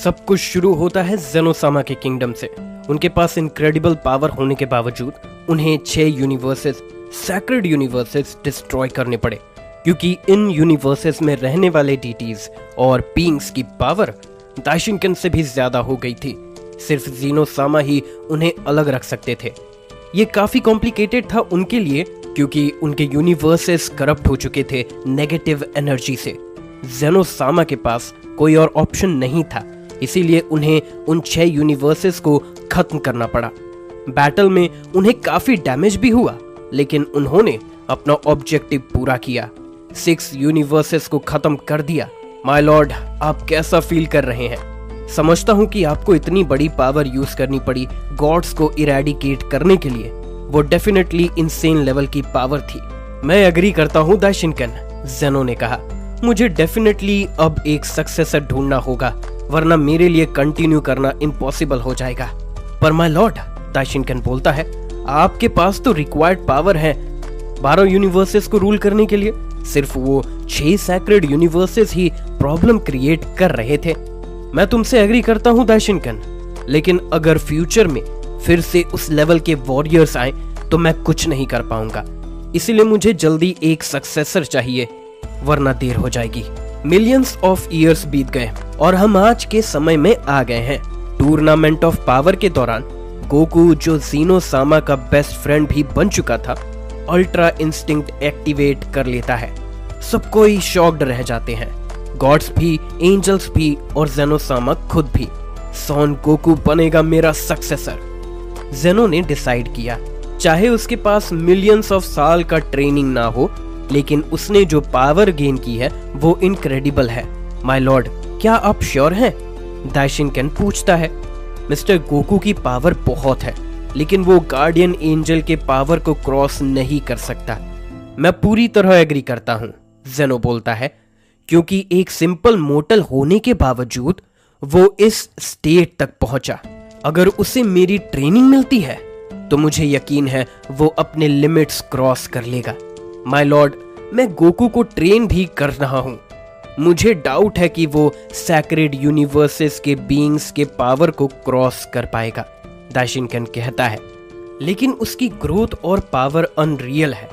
सब कुछ शुरू होता है जेनोसामा के किंगडम से। उनके पास इनक्रेडिबल पावर होने के बावजूद उन्हें 6 यूनिवर्सेस, सैक्रेड यूनिवर्सेस डिस्ट्रॉय करने पड़े, क्योंकि इन यूनिवर्सेस में रहने वाले डीटीज और बीइंग्स की पावर दाइशिनकन से भी ज्यादा हो गई थी। सिर्फ जेनोसामा ही उन्हें अलग रख सकते थे। ये काफी कॉम्प्लिकेटेड था उनके लिए, क्योंकि उनके यूनिवर्सेस करप्ट हो चुके थे नेगेटिव एनर्जी से। जेनोसामा के पास कोई और ऑप्शन नहीं था, इसीलिए उन्हें उन 6 यूनिवर्सेस को खत्म करना पड़ा। बैटल में उन्हें काफी डैमेज भी हुआ, लेकिन उन्होंने अपना ऑब्जेक्टिव पूरा किया, 6 यूनिवर्सेस को खत्म कर दिया। माय लॉर्ड, आप कैसा फील कर रहे हैं? समझता हूं कि आपको इतनी बड़ी पावर यूज करनी पड़ी गॉड्स को इरेडिकेट करने के लिए। वो डेफिनेटली इनसेन लेवल की पावर थी। मैं एग्री करता हूं दाइशिनकन, जेनो ने कहा। मुझे डेफिनेटली अब एक सक्सेसर ढूंढना होगा, वरना मेरे लिए कंटिन्यू करना इम्पॉसिबल हो जाएगा। पर माय लॉर्ड, दाइशिनकन बोलता है, आपके पास तो रिक्वायर्ड पावर है 12 यूनिवर्सेस को रूल करने के लिए। सिर्फ वो 6 सैक्रेड यूनिवर्सेस ही प्रॉब्लम क्रिएट कर रहे थे। मैं तुमसे एग्री करता हूं दाइशिनकन, लेकिन अगर फ्यूचर में फिर से उस लेवल के वॉरियर्स आए तो मैं कुछ नहीं कर पाऊंगा। इसीलिए मुझे जल्दी एक सक्सेसर चाहिए, वरना देर हो जाएगी। मिलियंस ऑफ ईयर्स बीत गए और हम आज के समय में आ गए हैं। टूर्नामेंट ऑफ पावर के दौरान गोकू, जो जेनोसामा का बेस्ट फ्रेंड भी बन चुका था, अल्ट्रा इंस्टिंक्ट एक्टिवेट कर लेता है। सब कोई शॉक्ड रह जाते हैं, गॉड्स भी, एंजल्स भी और जेनोसामा खुद भी। सॉन गोकू बनेगा मेरा सक्सेसर, जेनो ने डिसाइड किया। चाहे उसके पास मिलियंस ऑफ साल का ट्रेनिंग ना हो, लेकिन उसने जो पावर गेन की है वो इनक्रेडिबल है। माय लॉर्ड, क्या आप श्योर हैं? दाइशिनकन पूछता है। मिस्टर गोकू की पावर बहुत है, लेकिन वो गार्डियन एंजल के पावर को क्रॉस नहीं कर सकता। मैं पूरी तरह एग्री करता हूँ, जेनो बोलता है, क्योंकि एक सिंपल मोर्टल होने के बावजूद वो इस स्टेट तक पहुंचा। अगर उसे मेरी ट्रेनिंग मिलती है तो मुझे यकीन है वो अपने लिमिट्स क्रॉस कर लेगा। माय लॉर्ड, मैं गोकू को ट्रेन भी कर रहा हूं। मुझे डाउट है कि वो सैक्रेड यूनिवर्सेस के बीइंग्स के पावर को क्रॉस कर पाएगा, दाइशिनकन कहता है। लेकिन उसकी ग्रोथ और पावर अनरियल है।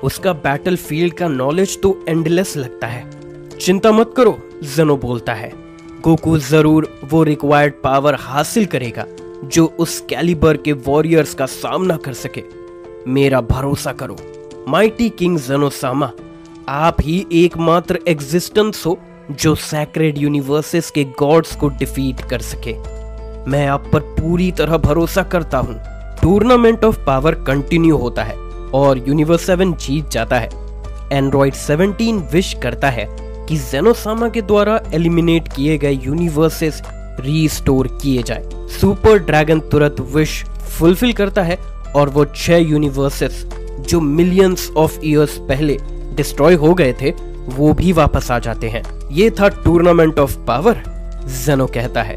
उसका बैटलफील्ड का नॉलेज तो एंडलेस लगता है। चिंता मत करो, जेनो बोलता है। गोकू जरूर वो रिक्वायर्ड पावर हासिल करेगा जो उस कैलिबर के वॉरियर्स का सामना कर सके। मेरा भरोसा करो। माइटी किंग जेनोसामा, आप ही एकमात्र एग्जिस्टेंस हो जो सैक्रेड यूनिवर्सेस के गॉड्स को डिफीट कर सके। मैं आप पर पूरी तरह भरोसा करता हूँ। टूर्नामेंट ऑफ पावर कंटिन्यू होता है और यूनिवर्स 7 जीत जाता है। एंड्रॉइड 17 विश करता है कि जेनोसामा के द्वारा एलिमिनेट किए गए यूनिवर्सेस रीस्टोर किए जाए। सुपर ड्रैगन तुरंत विश फुलफिल करता है और वो 6 यूनिवर्सेस जो मिलियंस ऑफ ईयर्स पहले डिस्ट्रॉय हो गए थे, वो भी वापस आ जाते हैं। ये था टूर्नामेंट ऑफ पावर, जेनो कहता है।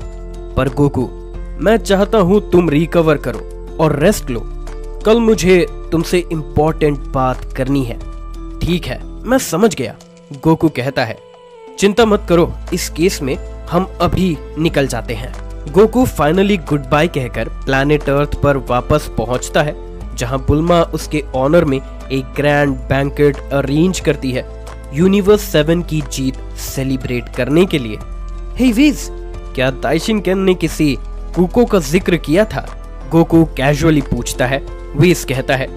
पर गोकू, मैं चाहता हूं तुम रिकवर करो और रेस्ट लो। कल मुझे तुमसे इंपॉर्टेंट बात करनी है। ठीक है, मैं समझ गया, गोकू कहता है। चिंता मत करो, इस केस में हम अभी निकल जाते हैं। गोकू फाइनली गुड बाय कहकर प्लैनेट अर्थ पर वापस पहुंचता है, जहां बुल्मा उसके ऑनर में एक ग्रैंड बैंकेट अरेंज करती है यूनिवर्स 7 की जीत सेलिब्रेट करने के लिए। हे वीज, क्या दाइशिनकन ने किसी कुको का जिक्र किया था? गोकू कैजुअली पूछता है। वीज कहता है,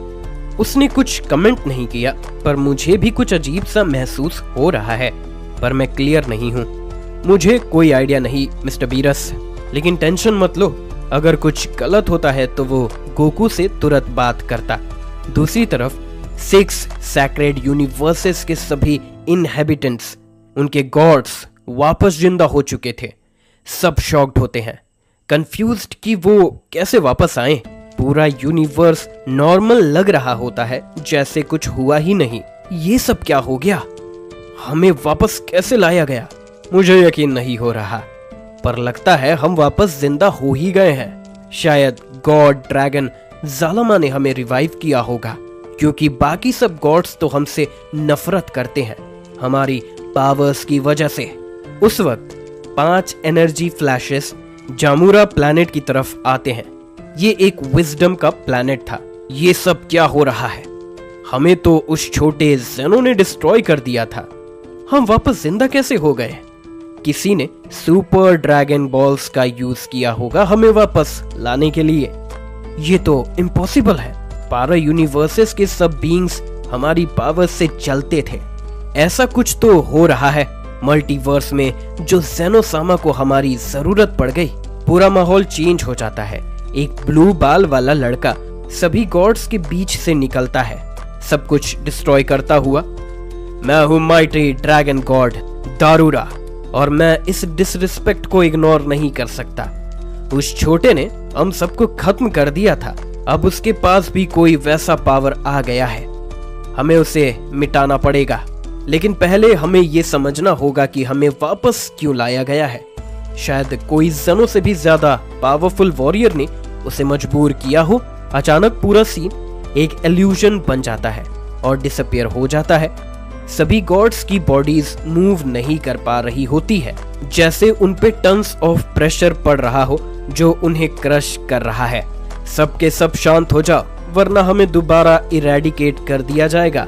उसने कुछ कमेंट नहीं किया, पर मुझे भी कुछ अजीब सा महसूस हो रहा है, पर मैं क्लियर नहीं हूँ। मुझे कोई आइडिया नहीं मिस्टर बीरस, लेकिन टेंशन मत लो, अगर कुछ गलत होता है तो वो गोकू से तुरंत बात करता। दूसरी तरफ 6 सैक्रेड यूनिवर्सेस के सभी इनहेबिटेंट्स, उनके गॉड्स वापस जिंदा हो चुके थे। सब शॉक्ड होते हैं, कंफ्यूज्ड कि वो कैसे वापस आए। पूरा यूनिवर्स नॉर्मल लग रहा होता है, जैसे कुछ हुआ ही नहीं। ये सब क्या हो गया? हमें वापस कैसे लाया गया? मुझे यकीन नहीं हो रहा, पर लगता है हम वापस जिंदा हो ही गए हैं। शायद गॉड ड्रैगन जालमा ने हमें रिवाइव किया होगा, क्योंकि बाकी सब गॉड्स तो हमसे नफरत करते हैं हमारी पावर्स की वजह से। उस वक्त 5 एनर्जी फ्लैशेस जामुरा प्लैनेट की तरफ आते हैं। ये एक विजडम का प्लैनेट था। ये सब क्या हो रहा है? हमें तो उस छोटे जेनो ने डिस्ट्रॉय कर दिया था। हम वापस जिंदा कैसे हो गए? किसी ने सुपर ड्रैगन बॉल्स का यूज किया होगा हमें वापस लाने के लिए। ये तो इम्पॉसिबल है। पारा यूनिवर्सेस के सब बीइंग्स हमारी पावर से चलते थे। ऐसा कुछ तो हो रहा है मल्टीवर्स में जो जेनोसामा को हमारी जरूरत पड़ गई। पूरा माहौल चेंज हो जाता है। एक ब्लू बाल वाला लड़का सभी गॉड्स के बीच से निकलता है, सब कुछ डिस्ट्रॉय करता हुआ। मैं हूं माइटी ड्रैगन गॉड दारूरा और मैं इस डिसरिस्पेक्ट को इग्नोर नहीं कर सकता। उस छोटे ने हम सबको खत्म कर दिया था। अब उसके पास भी कोई वैसा पावर आ गया है। हमें उसे मिटाना पड़ेगा, लेकिन पहले हमें ये समझना होगा कि हमें वापस क्यों लाया गया है। शायद कोई जेनो से भी ज्यादा पावरफुल वॉरियर ने उसे मजबूर किया हो। अचानक पूरा सीन एक इल्यूजन बन जाता है और डिसअपियर हो जाता है। सभी गॉड्स की बॉडीज मूव नहीं कर पा रही होती है, जैसे उन पे टन्स ऑफ प्रेशर पड़ रहा हो जो उन्हें क्रश कर रहा है। सबके सब शांत हो जाओ, वरना हमें दोबारा इरेडिकेट कर दिया जाएगा।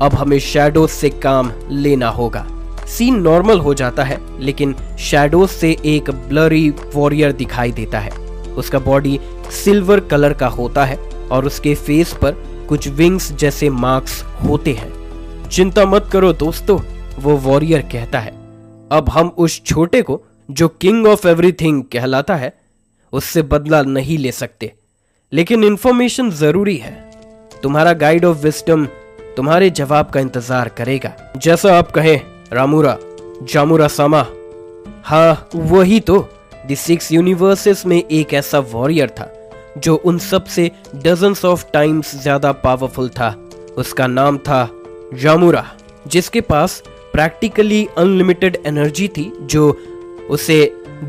अब हमें शैडोज से काम लेना होगा। सीन नॉर्मल हो जाता है, लेकिन शैडोज से एक ब्लरी वॉरियर दिखाई देता है। उसका बॉडी सिल्वर कलर का होता है और उसके फेस पर कुछ विंग्स जैसे मार्क्स होते हैं। चिंता मत करो दोस्तों, वो वॉरियर कहता है। अब हम उस छोटे को जो किंग ऑफ एवरीथिंग कहलाता है उससे बदला नहीं ले सकते, लेकिन इंफॉर्मेशन जरूरी है। तुम्हारा गाइड ऑफ विजडम तुम्हारे जवाब का इंतजार करेगा। जैसा आप कहें रामुरा जामुरा सामा। हाँ वही तो। द 6 यूनिवर्सेस में एक ऐसा वॉरियर था जो उन सब से डजन्स ऑफ टाइम्स ज्यादा पावरफुल था। उसका नाम था जामुरा, जिसके पास प्रैक्टिकली अनलिमिटेड एनर्जी थी जो उसे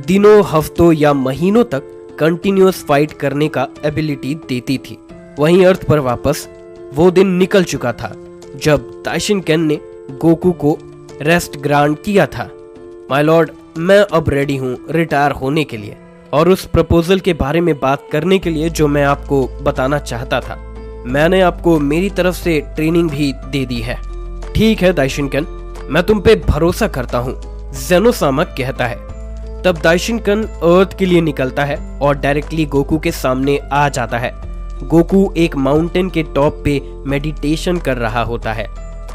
दिनों, हफ्तों या महीनों तक कंटिन्यूअस फाइट करने का एबिलिटी देती थी। वहीं अर्थ पर वापस वो दिन निकल चुका था जब ताइशिन केन ने गोकू को रेस्ट ग्रांट किया था। माय लॉर्ड, मैं अब रेडी हूँ रिटायर होने के लिए और उस प्रपोजल के बारे में बात करने के लिए जो मैं आपको बताना चाहता था। मैंने आपको मेरी तरफ से ट्रेनिंग भी दे दी है। ठीक है दाइशिनकन, मैं तुम पे भरोसा करता हूँ, जेनोसामा कहता है। तब दाइशिनकन अर्थ के लिए निकलता है और डायरेक्टली गोकू के सामने आ जाता है। गोकू एक माउंटेन के टॉप पे मेडिटेशन कर रहा होता है,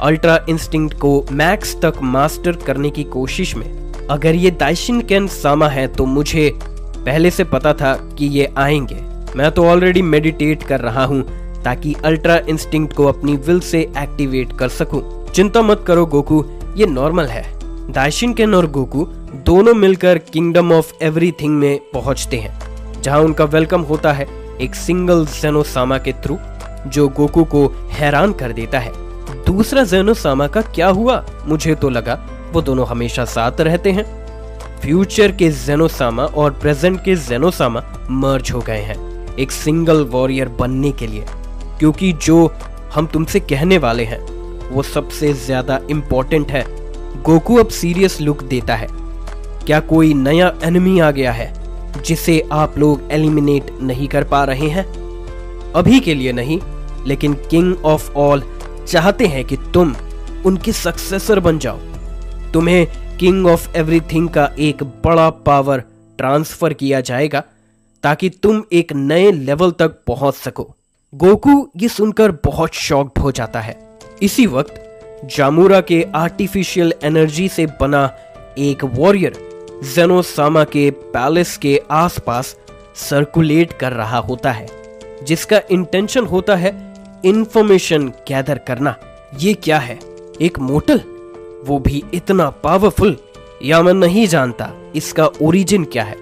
अल्ट्रा इंस्टिंक्ट को मैक्स तक मास्टर करने की कोशिश में। अगर ये दाइशिनकन सामा है तो मुझे पहले से पता था कि ये आएंगे। मैं तो ऑलरेडी मेडिटेट कर रहा हूँ ताकि अल्ट्रा इंस्टिंक्ट को अपनी विल से एक्टिवेट कर सकूं। चिंता मत करो गोकू, ये नॉर्मल है। दाइशिनकन और गोकू दोनों मिलकर किंगडम ऑफ एवरीथिंग में पहुंचते हैं, जहां उनका वेलकम होता है एक सिंगल जेनोसामा के थ्रू, जो गोकू को हैरान कर देता है। दूसरा जेनोसामा का क्या हुआ? मुझे तो लगा वो दोनों हमेशा साथ रहते हैं। फ्यूचर के जेनोसामा और प्रेजेंट के जेनोसामा मर्ज हो गए हैं एक सिंगल वॉरियर बनने के लिए, क्योंकि जो हम तुमसे कहने वाले हैं वो सबसे ज्यादा इम्पोर्टेंट है। गोकू अब सीरियस लुक देता है। क्या कोई नया एनिमी आ गया है जिसे आप लोग एलिमिनेट नहीं कर पा रहे हैं? अभी के लिए नहीं, लेकिन किंग ऑफ ऑल चाहते हैं कि तुम उनके सक्सेसर बन जाओ। तुम्हें किंग ऑफ एवरीथिंग का एक बड़ा पावर ट्रांसफर किया जाएगा ताकि तुम एक नए लेवल तक पहुंच सको। गोकू ये सुनकर बहुत शॉक्ड हो जाता है। इसी वक्त जामुरा के आर्टिफिशियल एनर्जी से बना एक वॉरियर जेनोसामा के पैलेस के आसपास सर्कुलेट कर रहा होता है, जिसका इंटेंशन होता है इंफॉर्मेशन गैदर करना। ये क्या है? एक मोटल, वो भी इतना पावरफुल? या मैं नहीं जानता इसका ओरिजिन क्या है,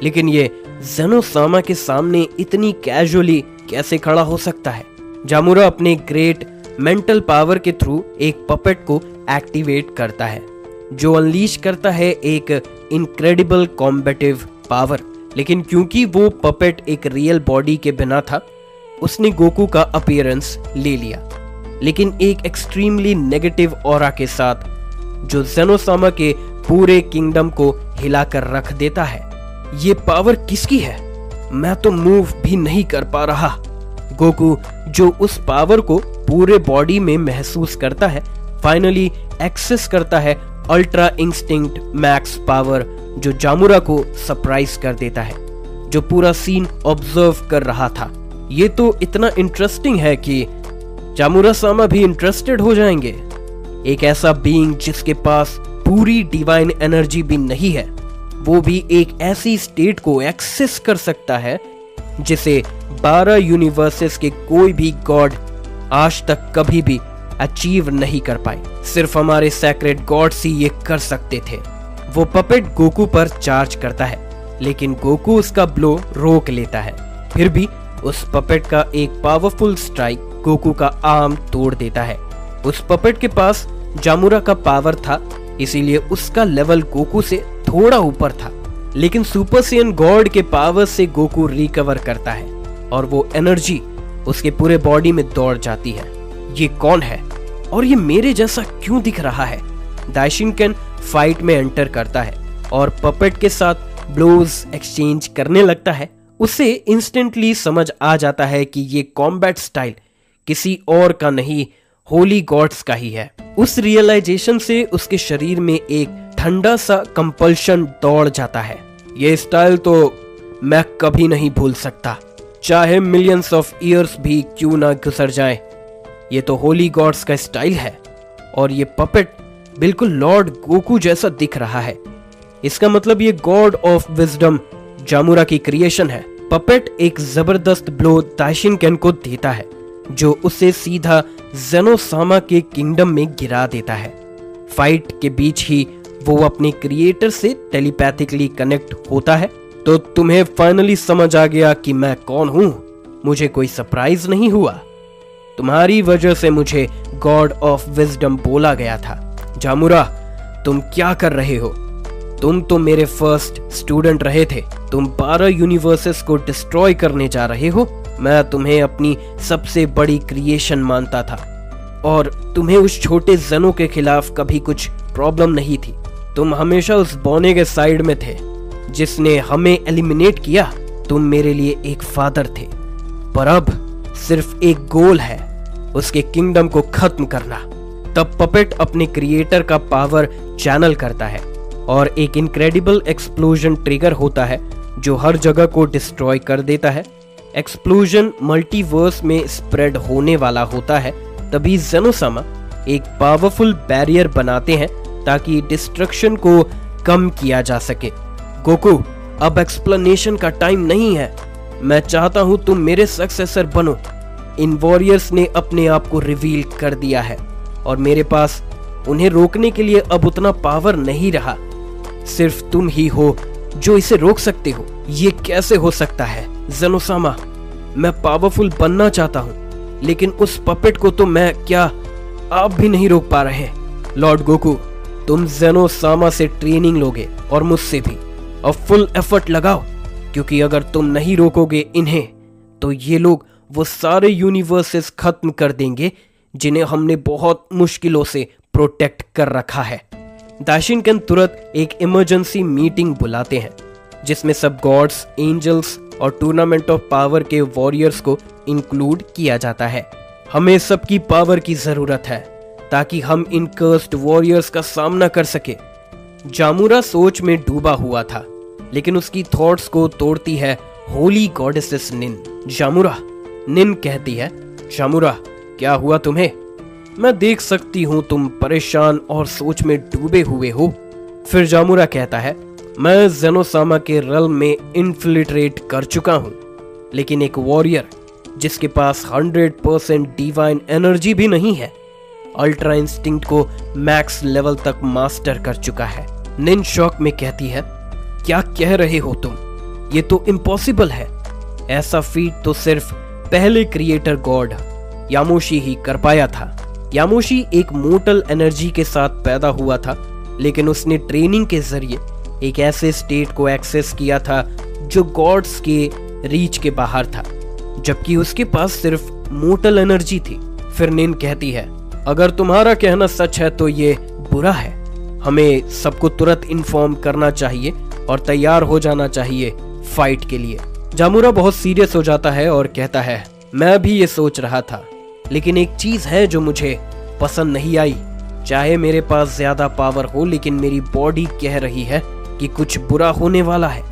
लेकिन ये जेनोसामा के सामने इतनी कैजुअली कैसे खड़ा हो सकता है? जामुरा अपने ग्रेट मेंटल पावर के थ्रू एक पपेट को एक्टिवेट करता है, जो अनलीश करता है एक इनक्रेडिबल कॉम्बेटिव पावर। लेकिन क्योंकि वो पपेट एक रियल बॉडी के बिना था, उसने गोकू का अपीयरेंस ले लिया, लेकिन एक एक्सट्रीमली नेगेटिव ऑरा के साथ, जो जेनोसामा के पूरे किंगडम को हिलाकर रख देता है। ये पावर किसकी है? मैं तो मूव भी नहीं कर पा रहा। गोकू, जो उस पावर को पूरे बॉडी में महसूस करता है, फाइनली एक्सेस करता है अल्ट्रा इंस्टिंक्ट मैक्स पावर, जो जामुरा को सरप्राइज कर देता है, जो पूरा सीन ऑब्जर्व कर रहा था। ये तो इतना इंटरेस्टिंग है कि जामुरा सामा भी इंटरेस्टेड हो जाएंगे। एक ऐसा बीइंग जिसके पास पूरी डिवाइन एनर्जी भी नहीं है, वो भी एक ऐसी स्टेट को एक्सेस कर सकता है जिसे 12 यूनिवर्सेस के कोई भी गॉड आज तक कभी भी अचीव नहीं कर पाए। सिर्फ हमारे सैक्रेड गॉड्स ही ये कर सकते थे। वो पपेट गोकू पर चार्ज करता है, लेकिन गोकू उसका ब्लो रोक लेता है। फिर भी उस पपेट का एक पावरफुल स्ट्राइक गोकू का आर्म तोड़ देता है। उस पपेट के पास जामुरा का पावर था, इसीलिए उसका लेवल गोकू से थोड़ा ऊपर था, लेकिन सुपर सैयन गॉड के पावर से गोकू रिकवर करता है और वो एनर्जी उसके पूरे बॉडी में दौड़ जाती है। ये कौन है और ये मेरे जैसा क्यों दिख रहा है? दाइशिनकेन फाइट में एंटर करता है और पपेट के साथ ब्लोज एक्सचेंज करने लगता है। उसे इंस्टेंटली समझ आ जाता है कि ये कॉम्बैट स्टाइल किसी और का नहीं, होली गॉड्स का ही है। उस रियलाइजेशन से उसके शरीर में एक ठंडा सा कंपल्शन दौड़ जाता है। ये स्टाइल तो मैं कभी नहीं भूल सकता, चाहे मिलियंस ऑफ ईयर्स भी क्यों ना गुजर जाए। ये तो होली गॉड्स का स्टाइल है और ये पपेट बिल्कुल लॉर्ड गोकू जैसा दिख रहा है। इसका मतलब ये गॉड ऑफ विजडम जामुरा की क्रिएशन है। पपेट एक जबरदस्त ब्लो दाइशिनकेन को देता है, जो उसे सीधा ज़ेनो-सामा के किंगडम में गिरा देता है। फाइट के बीच ही वो अपने क्रिएटर से टेलीपैथिकली कनेक्ट होता है। तो तुम्हें फाइनली समझ आ गया कि मैं कौन हूं? मुझे कोई सरप्राइज नहीं हुआ। तुम्हारी वजह से मुझे गॉड ऑफ विजडम बोला गया था। जामुरा, तुम क्या कर रहे हो? तुम तो मेरे फर्स्ट स्टूडेंट रहे थे। तुम 12 यूनिवर्सेस को डिस्ट्रॉय करने जा रहे हो। मैं तुम्हें अपनी सबसे बड़ी क्रिएशन मानता था और तुम्हें उस छोटे ज़ेनो के खिलाफ कभी कुछ प्रॉब्लम नहीं थी। तुम हमेशा उस बौने के साइड में थे जिसने हमें एलिमिनेट किया। तुम मेरे लिए एक फादर थे, पर अब सिर्फ एक गोल है, उसके किंगडम को खत्म करना। तब पपेट अपने क्रिएटर का पावर चैनल करता है और एक इनक्रेडिबल एक्सप्लोजन ट्रिगर होता है जो हर जगह को डिस्ट्रॉय कर देता है। एक्सप्लोजन मल्टीवर्स में स्प्रेड होने वाला होता है। तभी ज़ेनो-सामा एक पावरफुल बैरियर बनाते हैं ताकि डिस्ट्रक्शन को कम किया जा सके। गोकू, अब एक्सप्लेनेशन का टाइम नहीं है। मैं चाहता हूं तुम मेरे सक्सेसर बनो। इन वॉरियर्स ने अपने आप को रिवील कर दिया है और मेरे पास उन्हें रोकने के लिए अब उतना पावर नहीं रहा। सिर्फ तुम ही हो जो इसे रोक सकते हो। ये कैसे हो सकता है? ज़ेनो-सामा, मैं पावरफुल बनना चाहता हूँ, लेकिन उस पपेट को तो मैं क्या आप भी नहीं रोक पा रहे। लॉर्ड गोकू, तुम ज़ेनो-सामा से ट्रेनिंग लोगे और मुझसे भी। अब फुल एफर्ट लगाओ, क्योंकि अगर तुम नहीं रोकोगे इन्हें तो ये लोग वो सारे यूनिवर्सेस खत्म कर देंगे जिन्हें हमने बहुत मुश्किलों से प्रोटेक्ट कर रखा है। दाइशिनकेन तुरंत एक इमरजेंसी मीटिंग बुलाते हैं जिसमें सब गॉड्स, एंजल्स और टूर्नामेंट ऑफ पावर के वॉरियर्स को इंक्लूड किया जाता है। हमें सबकी पावर की जरूरत है ताकि हम इन कर्स्ड वॉरियर्स का सामना कर सके। जामुरा सोच में डूबा हुआ था, लेकिन उसकी थॉट्स को तोड़ती है होली गॉडेसेस निन। जामुरा, निन कहती है, जामुरा, क्या हुआ तुम्हें? मैं देख सकती हूँ तुम परेशान और सोच में डूबे हुए हो। फिर जामुरा कहता है, मैं ज़ेनो-सामा के रल्म में इन्फिल्ट्रेट कर चुका हूँ, लेकिन एक वॉरियर जिसके पास 100% डिवाइन एनर्जी भी नहीं है, अल्ट्रा इंस्टिंक्ट को मैक्स लेवल तक मास्टर कर चुका है। निन शॉक में कहती है, क्या कह रहे हो तुम? ये तो इम्पॉसिबल है। ऐसा फीट तो सिर्फ पहले क्रिएटर गॉड यामोशी ही कर पाया था। यामोशी एक मोर्टल एनर्जी के साथ पैदा हुआ था, लेकिन उसने ट्रेनिंग के जरिए एक ऐसे स्टेट को एक्सेस किया था जो गॉड्स के रीच के बाहर था, जबकि उसके पास सिर्फ मोर्टल एनर्जी थी। फिर निन कहती है, अगर तुम्हारा कहना सच है तो ये बुरा है। हमें सबको तुरंत इन्फॉर्म करना चाहिए और तैयार हो जाना चाहिए फाइट के लिए। जामुरा बहुत सीरियस हो जाता है और कहता है, मैं भी ये सोच रहा था, लेकिन एक चीज है जो मुझे पसंद नहीं आई। चाहे मेरे पास ज्यादा पावर हो, लेकिन मेरी बॉडी कह रही है कि कुछ बुरा होने वाला है।